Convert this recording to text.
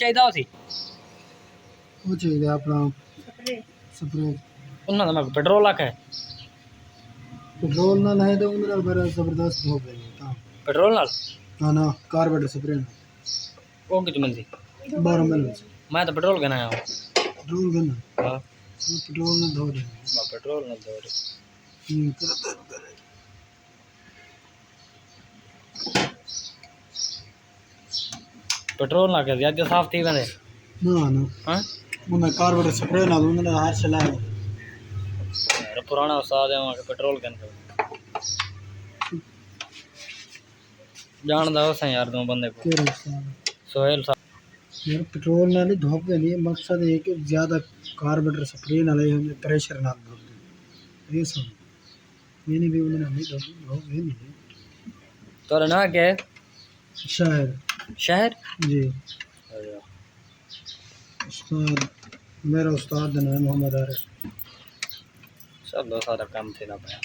चाहिदा होसी वो चाहिए अपना स्प्रे उन्हां दा मैं पेट्रोल आखे पेट्रोल नाल है तो उन्हें नाल बड़ा जबरदस्त हो गई ता पेट्रोल नाल ना ना कार्बोरेटर स्प्रे वो कितनी मिलदी 12 मिल मैं तो पेट्रोल कहना आया पेट्रोल गन हां पेट्रोल ना धो दे मैं पेट्रोल ना दो रे पेट्रोल ना के ज्यादा साफ थी वने ना ना हां उन्हें कार्बोरेटर स्प्रे ना उन्हें हर चलाए यार पुराना उस्ताद है वहां के पेट्रोल कहना जानदा हो यार दो बंदे को सोहेल साहब यार पेट्रोल नाल ही धोप के लिए मकसद है कि ज़्यादा कार्बोरेटर स्प्रे ना ले हमें प्रेशर ना धोप ये सब मैंने भी उन्हें नहीं धोप है नहीं तोरा ना क्या है शहर शहर जी उस्ताद मेरा उस्ताद का नाम मोहम्मद आरिफ सब सारा काम थे ना पाया